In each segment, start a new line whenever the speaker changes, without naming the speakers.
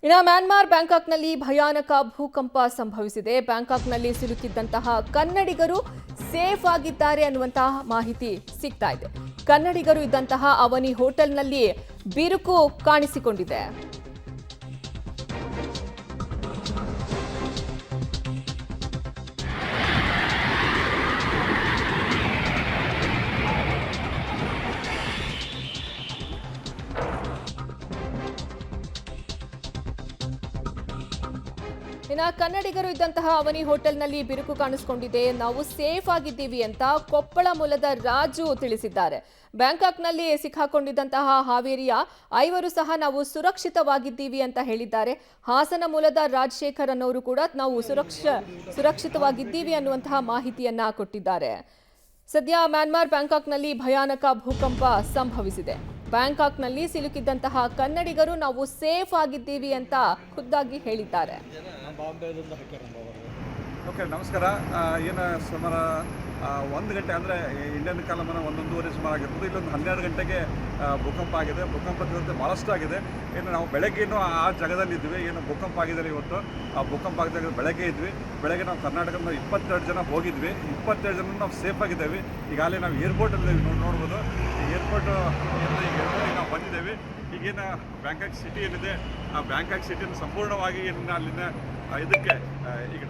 ಇನ್ನು ಮ್ಯಾನ್ಮಾರ್ ಬ್ಯಾಂಕಾಕ್ನಲ್ಲಿ ಭಯಾನಕ ಭೂಕಂಪ ಸಂಭವಿಸಿದೆ. ಬ್ಯಾಂಕಾಕ್ನಲ್ಲಿ ಸಿಲುಕಿದ್ದಂತಹ ಕನ್ನಡಿಗರು ಸೇಫ್ ಆಗಿದ್ದಾರೆ ಅನ್ನುವಂತಹ ಮಾಹಿತಿ ಸಿಗ್ತಾ ಇದೆ. ಕನ್ನಡಿಗರು ಇದ್ದಂತಹ ಅವನಿ ಹೋಟೆಲ್ನಲ್ಲಿ ಬಿರುಕು ಕಾಣಿಸಿಕೊಂಡಿದೆ. ಇನ್ನು ಕನ್ನಡಿಗರು ಇದ್ದಂತಹ ಅವನಿ ಹೋಟೆಲ್ನಲ್ಲಿ ಬಿರುಕು ಕಾಣಿಸಿಕೊಂಡಿದೆ. ನಾವು ಸೇಫ್ ಆಗಿದ್ದೀವಿ ಅಂತ ಕೊಪ್ಪಳ ಮೂಲದ ರಾಜು ತಿಳಿಸಿದ್ದಾರೆ. ಬ್ಯಾಂಕಾಕ್ನಲ್ಲಿ ಸಿಕ್ಕಾಕೊಂಡಿದ್ದಂತಹ ಹಾವೇರಿಯ 5 ಸಹ ನಾವು ಸುರಕ್ಷಿತವಾಗಿದ್ದೀವಿ ಅಂತ ಹೇಳಿದ್ದಾರೆ. ಹಾಸನ ಮೂಲದ ರಾಜಶೇಖರ್ ಅನ್ನೋರು ಕೂಡ ನಾವು ಸುರಕ್ಷಿತವಾಗಿದ್ದೀವಿ ಅನ್ನುವಂತಹ ಮಾಹಿತಿಯನ್ನ ಕೊಟ್ಟಿದ್ದಾರೆ. ಸದ್ಯ ಮ್ಯಾನ್ಮಾರ್ ಬ್ಯಾಂಕಾಕ್ನಲ್ಲಿ ಭಯಾನಕ ಭೂಕಂಪ ಸಂಭವಿಸಿದೆ. ಬ್ಯಾಂಕಾಕ್ನಲ್ಲಿ ಸಿಲುಕಿದ್ದಂತಹ ಕನ್ನಡಿಗರು ನಾವು ಸೇಫ್ ಆಗಿದ್ದೀವಿ ಅಂತ ಖುದ್ದಾಗಿ ಹೇಳಿದ್ದಾರೆ.
ಓಕೆ, ನಮಸ್ಕಾರ. ಏನು ಸುಮಾರು 1 ಗಂಟೆ ಅಂದರೆ ಇಂಡಿಯನ್ ಕಾಲಮಾನ 1-1:30 ಸುಮಾರು ಆಗಿರ್ತದೆ. ಇಲ್ಲೊಂದು 12 ಗಂಟೆಗೆ ಭೂಕಂಪ ಆಗಿದೆ. ಭೂಕಂಪ ತೀವ್ರತೆ ಭಾಳಷ್ಟು ಆಗಿದೆ. ಏನು ನಾವು ಬೆಳಗ್ಗೆನೂ ಆ ಜಾಗದಲ್ಲಿ ಇದ್ವಿ. ಏನು ಭೂಕಂಪ ಆಗಿದ್ದಾರೆ ಇವತ್ತು. ಆ ಭೂಕಂಪ ಆಗಿದ್ದಾಗ ಬೆಳಗ್ಗೆ ಇದ್ವಿ. ಬೆಳಗ್ಗೆ ನಾವು ಕರ್ನಾಟಕದ 22 ಜನ ಹೋಗಿದ್ವಿ. 22 ಜನ ನಾವು ಸೇಫ್ ಆಗಿದ್ದೇವೆ. ಈಗಾಗಲೇ ನಾವು ಏರ್ಪೋರ್ಟಲ್ಲಿ ನೋಡ್ಬೋದು. ಏರ್ಪೋರ್ಟಿಗೆ ನಾವು ಬಂದಿದ್ದೇವೆ. ಈಗೇನು ಬ್ಯಾಂಕಾಕ್ ಸಿಟಿ ಏನಿದೆ, ಆ ಬ್ಯಾಂಕಾಕ್ ಸಿಟಿಯನ್ನು ಸಂಪೂರ್ಣವಾಗಿ ಅಲ್ಲಿನ ಇದಕ್ಕೆ ಈಗ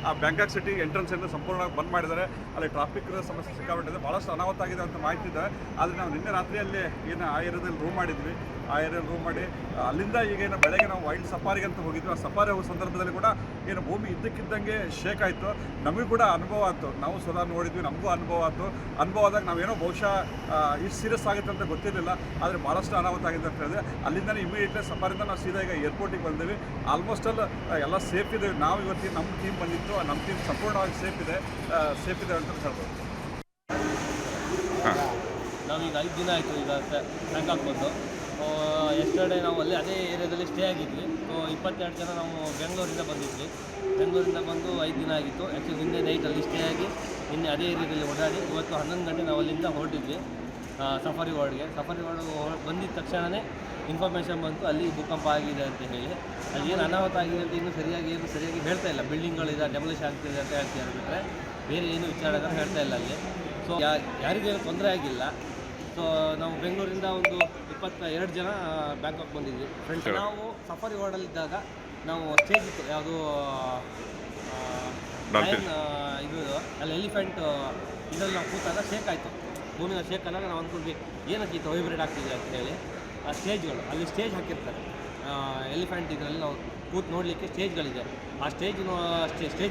ಆ ಬ್ಯಾಂಕಾಕ್ ಸಿಟಿ ಎಂಟ್ರೆನ್ಸನ್ನು ಸಂಪೂರ್ಣವಾಗಿ ಬಂದ್ ಮಾಡಿದ್ದಾರೆ. ಅಲ್ಲಿ ಟ್ರಾಫಿಕ್ ಸಮಸ್ಯೆ ಸಿಕ್ಕಾಬಿಟ್ಟಿದೆ. ಭಾಳಷ್ಟು ಅನಾಹುತ ಆಗಿದೆ ಅಂತ ಮಾಹಿತಿ ಇದೆ. ಆದರೆ ನಾವು ನಿನ್ನೆ ರಾತ್ರಿಯಲ್ಲಿ ಏನು ಆ ಏರಿಯಾದಲ್ಲಿ ರೂಮ್ ಮಾಡಿದ್ವಿ. ಆ ಏರಿಯಾದಲ್ಲಿ ರೂಮ್ ಮಾಡಿ ಅಲ್ಲಿಂದ ಈಗೇನು ಬೆಳಗ್ಗೆ ನಾವು ವೈಲ್ಡ್ ಸಫಾರಿಗೆ ಅಂತ ಹೋಗಿದ್ವಿ. ಆ ಸಫಾರಿ ಹೋಗೋ ಸಂದರ್ಭದಲ್ಲಿ ಕೂಡ ಏನು ಭೂಮಿ ಇದ್ದಕ್ಕಿದ್ದಂಗೆ ಶೇಕ್ ಆಯಿತು. ನಮಗೂ ಕೂಡ ಅನುಭವ ಆಯಿತು. ನಾವು ಸ್ವತಃ ನೋಡಿದ್ವಿ, ನಮಗೂ ಅನುಭವ ಆಯಿತು. ಅನುಭವ ಆದಾಗ ನಾವೇನೋ ಬಹುಶಃ ಇಷ್ಟು ಸೀರಿಯಸ್ ಆಗುತ್ತೆ ಅಂತ ಗೊತ್ತಿರಲಿಲ್ಲ. ಆದರೆ ಭಾಳಷ್ಟು ಅನಾಹುತ ಆಗಿದೆ ಅಂತ ಹೇಳಿದೆ. ಅಲ್ಲಿಂದಲೇ ಇಮಿಡಿಯೇಟ್ಲಿ ಸಫಾರಿಂದ ನಾವು ಸೀದಾ ಈಗ ಏರ್ಪೋರ್ಟಿಗೆ ಬಂದಿವಿ. ಆಲ್ಮೋಸ್ಟ್ ಎಲ್ಲ ಸೇಫ್ ಇದೆ. ನಾವು ಇವತ್ತಿಗೆ ನಮ್ಮ ಟೀಮ್ ಬಂದಿತ್ತು. ನಮ್ಮ ಟೀಮ್ ಸಂಪೂರ್ಣವಾಗಿ ಸೇಫ್ ಇದೆ ಅಂತ ಹೇಳ್ಬೋದು.
ನಾವೀಗ 5 ದಿನ ಆಯಿತು ಈಗ ಬ್ಯಾಂಕಾಕ್ ಬಂದು. ಎಸ್ಟರ್ಡೇ ನಾವು ಅದೇ ಏರಿಯಾದಲ್ಲಿ ಸ್ಟೇ ಆಗಿದ್ವಿ. 22 ಜನ ನಾವು ಬೆಂಗಳೂರಿಂದ ಬಂದಿದ್ವಿ. ಬೆಂಗಳೂರಿಂದ ಬಂದು 5 ದಿನ ಆಗಿತ್ತು. ಆ್ಯಕ್ಚುಲಿ ನಿನ್ನೆ ನೈಟ್ ಅಲ್ಲಿ ಸ್ಟೇ ಆಗಿ ನಿನ್ನೆ ಅದೇ ಏರಿಯಾದಲ್ಲಿ ಓಡಾಡಿ ಇವತ್ತು 11 ಗಂಟೆ ನಾವು ಅಲ್ಲಿಂದ ಹೊರಟಿದ್ವಿ ಸಫಾರಿ ವಾರ್ಡ್ಗೆ. ಸಫಾರಿ ವಾರ್ಡ್ ಬಂದಿದ್ದ ತಕ್ಷಣವೇ ಇನ್ಫಾರ್ಮೇಷನ್ ಬಂತು ಅಲ್ಲಿ ಭೂಕಂಪ ಆಗಿದೆ ಅಂತ ಹೇಳಿ. ಅಲ್ಲಿ ಏನು ಅನಾಹುತ ಆಗಿದೆ ಅಂತ ಇನ್ನೂ ಸರಿಯಾಗಿ ಹೇಳ್ತಾ ಇಲ್ಲ. ಬಿಲ್ಡಿಂಗ್ಗಳಿದೆ, ಡೆಮೊಲಿಷ್ ಆಗ್ತಿದೆ ಅಂತ ಹೇಳ್ತಿದ್ದಾರೆ ಬಿಟ್ಟರೆ ಬೇರೆ ಏನು ವಿಚಾರಗಳು ಹೇಳ್ತಾ ಇಲ್ಲ ಅಲ್ಲಿ. ಸೊ ಯಾರಿಗೇನು ತೊಂದರೆ ಆಗಿಲ್ಲ. ಸೊ ನಾವು ಬೆಂಗಳೂರಿಂದ ಒಂದು 22 ಜನ ಬ್ಯಾಂಕಾಕ್ ಬಂದಿದ್ವಿ ಫ್ರೆಂಡ್ಸ್. ನಾವು ಸಫಾರಿ ವಾರ್ಡಲ್ಲಿದ್ದಾಗ ನಾವು ಸ್ಟೇಜ್ ಇತ್ತು, ಯಾವುದು ಇದು ಅಲ್ಲಿ ಎಲಿಫೆಂಟ್ ಇದರಲ್ಲಿ ನಾವು ಕೂತಾಗ ಶೇಕ್ ಆಯಿತು. ಭೂಮಿನ ಶೇಕ್ ಆದಾಗ ನಾವು ಅಂದ್ಕೊಂಡ್ವಿ ಏನಕ್ಕೆ ಇದು ವೈಬ್ರೇಟ್ ಆಗ್ತಿದೆ ಅಂತ ಹೇಳಿ. ಆ ಸ್ಟೇಜ್ಗಳು ಅಲ್ಲಿ ಸ್ಟೇಜ್ ಹಾಕಿರ್ತಾರೆ ಎಲಿಫೆಂಟ್ ಇದರಲ್ಲಿ ನಾವು ಕೂತು ನೋಡಲಿಕ್ಕೆ ಸ್ಟೇಜ್ಗಳಿದೆ. ಆ ಸ್ಟೇಜ್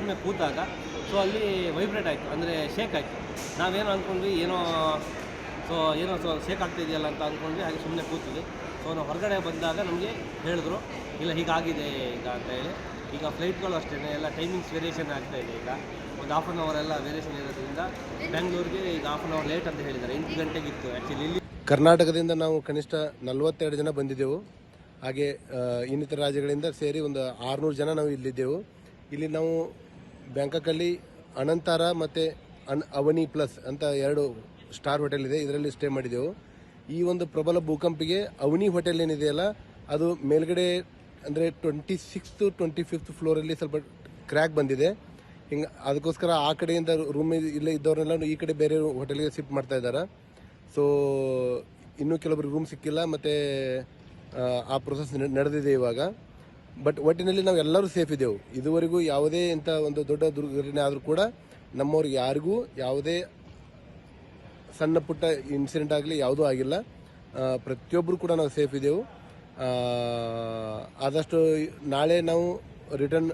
ಮೇಲೆ ಕೂತಾಗ ಸೊ ಅಲ್ಲಿ ವೈಬ್ರೇಟ್ ಆಯಿತು, ಅಂದರೆ ಶೇಕ್ ಆಯಿತು. ನಾವೇನೋ ಅಂದ್ಕೊಂಡ್ವಿ ಏನೋ ಶೇಕ್ ಆಗ್ತಿದೆಯಲ್ಲ ಅಂತ ಅಂದ್ಕೊಂಡ್ವಿ. ಹಾಗೆ ಸುಮ್ಮನೆ ಕೂತಿದ್ವಿ. ಸೊ ನಾವು ಹೊರಗಡೆ ಬಂದಾಗ ನಮಗೆ ಹೇಳಿದ್ರು ಇಲ್ಲ ಹೀಗಾಗಿದೆ ಈಗ ಅಂತ ಹೇಳಿ. ಈಗ ಫ್ಲೈಟ್ಗಳು ಅಷ್ಟೇ ಎಲ್ಲ ಟೈಮಿಂಗ್ಸ್ ವೇರಿಯೇಷನ್ ಆಗ್ತಾಯಿದೆ. ಈಗ ಒಂದು 1/2 ಅವರ್ ಎಲ್ಲ ವೇರಿಯೇಷನ್ ಇರೋದ್ರಿಂದ ಬೆಂಗಳೂರಿಗೆ ಈಗ 1/2 ಅವರ್ ಲೇಟ್ ಅಂತ ಹೇಳಿದ್ದಾರೆ. 8 ಗಂಟೆಗಿತ್ತು ಆ್ಯಕ್ಚುಲಿ. ಇಲ್ಲಿ
ಕರ್ನಾಟಕದಿಂದ ನಾವು ಕನಿಷ್ಠ 42 ಜನ ಬಂದಿದ್ದೆವು. ಹಾಗೆ ಇನ್ನಿತರ ರಾಜ್ಯಗಳಿಂದ ಸೇರಿ ಒಂದು 600 ಜನ ನಾವು ಇಲ್ಲಿದ್ದೆವು. ಇಲ್ಲಿ ನಾವು ಬ್ಯಾಂಕಾಕಲ್ಲಿ ಅನಂತಾರ ಮತ್ತು ಅವನಿ ಪ್ಲಸ್ ಅಂತ 2 ಸ್ಟಾರ್ ಹೋಟೆಲ್ ಇದೆ. ಇದರಲ್ಲಿ ಸ್ಟೇ ಮಾಡಿದೆವು. ಈ ಒಂದು ಪ್ರಬಲ ಭೂಕಂಪಿಗೆ ಅವನಿ ಹೋಟೆಲ್ ಏನಿದೆಯಲ್ಲ ಅದು ಮೇಲ್ಗಡೆ ಅಂದರೆ 26th 25th ಫ್ಲೋರಲ್ಲಿ ಸ್ವಲ್ಪ ಕ್ರ್ಯಾಕ್ ಬಂದಿದೆ. ಹಿಂಗೆ ಅದಕ್ಕೋಸ್ಕರ ಆ ಕಡೆಯಿಂದ ರೂಮ್ ಇಲ್ಲೇ ಇದ್ದವ್ರನ್ನೆಲ್ಲ ಈ ಕಡೆ ಬೇರೆ ಹೋಟೆಲ್ಗೆ ಶಿಫ್ಟ್ ಮಾಡ್ತಾ ಇದ್ದಾರೆ. ಸೊ ಇನ್ನೂ ಕೆಲವರಿಗೆ ರೂಮ್ ಸಿಕ್ಕಿಲ್ಲ ಮತ್ತು ಆ ಪ್ರೊಸೆಸ್ ನಡೆದಿದೆ ಇವಾಗ. ಬಟ್ ಒಟ್ಟಿನಲ್ಲಿ ನಾವು ಎಲ್ಲರೂ ಸೇಫ್ ಇದ್ದೆವು. ಇದುವರೆಗೂ ಯಾವುದೇ ಇಂಥ ಒಂದು ದೊಡ್ಡ ದುರ್ಘಟನೆ ಆದರೂ ಕೂಡ ನಮ್ಮವ್ರಿಗೆ ಯಾರಿಗೂ ಯಾವುದೇ ಸಣ್ಣ ಪುಟ್ಟ ಇನ್ಸಿಡೆಂಟ್ ಆಗಲಿ ಯಾವುದೂ ಆಗಿಲ್ಲ. ಪ್ರತಿಯೊಬ್ಬರು ಕೂಡ ನಾವು ಸೇಫ್ ಇದ್ದೆವು. ಆದಷ್ಟು ನಾಳೆ ನಾವು ರಿಟರ್ನ್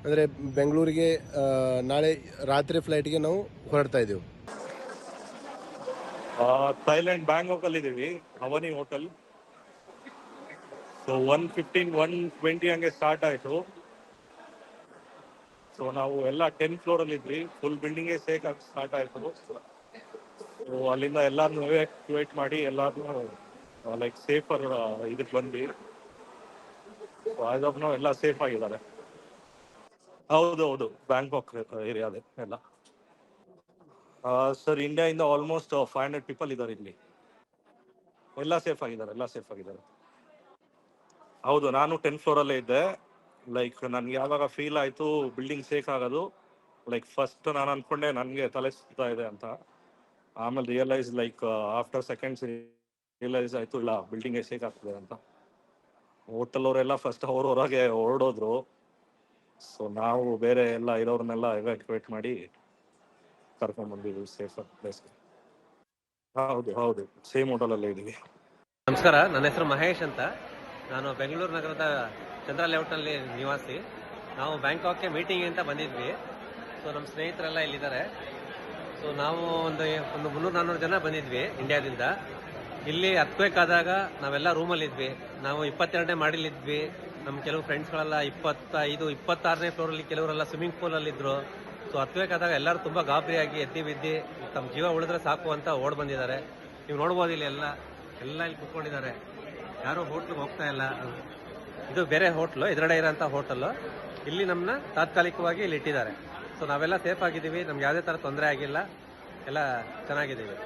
ಅಂದರೆ ಬೆಂಗಳೂರಿಗೆ ನಾಳೆ ರಾತ್ರಿ ಫ್ಲೈಟ್ಗೆ ನಾವು ಹೊರಡ್ತಾ ಇದ್ದೆವು.
ಥೈಲ್ಯಾಂಡ್ ಬ್ಯಾಂಕಾಕಲ್ಲಿ ಇದ್ದೀವಿ, ಅವನಿ ಹೋಟೆಲ್. ಸೊ 1:15 1:20 ಹಂಗೆ ಸ್ಟಾರ್ಟ್ ಆಯಿತು. ಸೊ ನಾವು ಎಲ್ಲ 10th ಫ್ಲೋರಲ್ಲಿ ಇದ್ವಿ. ಫುಲ್ ಬಿಲ್ಡಿಂಗೇ ಶೇಕ್ ಆಗಿ ಸ್ಟಾರ್ಟ್ ಆಯಿತು. ಸೊ ಅಲ್ಲಿಂದ ಎಲ್ಲಾರನ್ನೂ ಎವ್ಯಾಕ್ಯುವೇಟ್ ಮಾಡಿ ಎಲ್ಲಾರನ್ನೂ ಲೈಕ್ ಸೇಫರ್ ಇದಕ್ಕೆ ಬಂದ್ವಿ. ಸೊ ಆಸ್ ಆಫ್ ನೌ ಎಲ್ಲ ಸೇಫ್ ಆಗಿದ್ದಾರೆ. ಹೌದು, ಬ್ಯಾಂಕಾಕ್ ಏರಿಯಾದೆ ಎಲ್ಲ. ಸರ್ ಇಂಡಿಯಾದಿಂದ ಆಲ್ಮೋಸ್ಟ್ 500 ಪೀಪಲ್ ಇದ್ದಾರೆ ಇಲ್ಲಿ. ಎಲ್ಲ ಸೇಫ್ ಆಗಿದ್ದಾರೆ. ಹೌದು, ನಾನು 10th ಫ್ಲೋರಲ್ಲೇ ಇದ್ದೆ. ಲೈಕ್ ನನ್ಗೆ ಯಾವಾಗ ಫೀಲ್ ಆಯಿತು ಬಿಲ್ಡಿಂಗ್ ಶೇಕ್ ಆಗೋದು, ಲೈಕ್ ಫಸ್ಟ್ ನಾನು ಅನ್ಕೊಂಡೆ ನನಗೆ ತಲೆ ಸುತ್ತಾ ಇದೆ ಅಂತ. ಆಮೇಲೆ realise like after seconds realise ಆಯಿತು ಇಲ್ಲ ಬಿಲ್ಡಿಂಗೇ ಶೇಕ್ ಆಗ್ತದೆ ಅಂತ. ಹೋಟೆಲ್ ಅವರೆಲ್ಲ ಫಸ್ಟ್ ಅವ್ರ ಹೊರಗೆ ಹೊರಡೋದ್ರು. ಸೊ ನಾವು ಬೇರೆ ಎಲ್ಲ ಇರೋರ್ನೆಲ್ಲ ಎವ್ಯಾಕ್ಯುವೇಟ್ ಮಾಡಿ ಕರ್ಕೊಂಡ್ಬಂದಿದ್ವಿ ಸೇಫ್ ಪ್ಲೇಸ್ಗೆ. ಹೌದು ಹೌದು, ಸೇಮ್ ಹೋಟೆಲಲ್ಲೇ ಇದ್ದೀವಿ.
ನಮಸ್ಕಾರ, ನನ್ನ ಹೆಸರು ಮಹೇಶ್ ಅಂತ. ನಾನು ಬೆಂಗಳೂರು ನಗರದ ಚಂದ್ರ ಲೇಔಟ್ನಲ್ಲಿ ನಿವಾಸಿ. ನಾವು ಬ್ಯಾಂಕಾಕ್ಗೆ ಮೀಟಿಂಗ್ ಅಂತ ಬಂದಿದ್ವಿ. ಸೊ ನಮ್ಮ ಸ್ನೇಹಿತರೆಲ್ಲ ಇಲ್ಲಿದ್ದಾರೆ. ಸೊ ನಾವು ಒಂದು 300-400 ಜನ ಬಂದಿದ್ವಿ ಇಂಡಿಯಾದಿಂದ. ಇಲ್ಲಿ ಅರ್ಥಕ್ವೇಕ್ ಆದಾಗ ನಾವೆಲ್ಲ ರೂಮಲ್ಲಿದ್ವಿ. ನಾವು 22ನೇ ಮಾಡಿಲಿದ್ವಿ. ನಮ್ಮ ಕೆಲವು ಫ್ರೆಂಡ್ಸ್ಗಳೆಲ್ಲ 25-26ನೇ ಫ್ಲೋರಲ್ಲಿ, ಕೆಲವರೆಲ್ಲ ಸ್ವಿಮ್ಮಿಂಗ್ ಪೂಲಲ್ಲಿದ್ದರು. ಸೊ ಅರ್ಥಕ್ವೇಕ್ ಆದಾಗ ಎಲ್ಲರೂ ತುಂಬ ಗಾಬರಿಯಾಗಿ ಎದ್ದು ಬಿದ್ದು ತಮ್ಮ ಜೀವ ಉಳಿದ್ರೆ ಸಾಕು ಅಂತ ಓಡ್ ಬಂದಿದ್ದಾರೆ. ನೀವು ನೋಡ್ಬೋದು ಇಲ್ಲಿ ಎಲ್ಲ ಇಲ್ಲಿ ಕುತ್ಕೊಂಡಿದ್ದಾರೆ. ಯಾರೂ ಹೋಟ್ಲಿಗೆ ಹೋಗ್ತಾ ಇಲ್ಲ. ಇದು ಬೇರೆ ಹೋಟ್ಲು, ಎದುರುಗಡೆ ಇರೋಂಥ ಹೋಟೆಲ್ಲು. ಇಲ್ಲಿ ನಮ್ಮನ್ನ ತಾತ್ಕಾಲಿಕವಾಗಿ ಇಲ್ಲಿ ಇಟ್ಟಿದ್ದಾರೆ. ಸೊ ನಾವೆಲ್ಲ ಸೇಫ್ ಆಗಿದ್ದೀವಿ, ನಮ್ಗೆ ಯಾವುದೇ ಥರ ತೊಂದರೆ ಆಗಿಲ್ಲ, ಎಲ್ಲ ಚೆನ್ನಾಗಿದ್ದೀವಿ.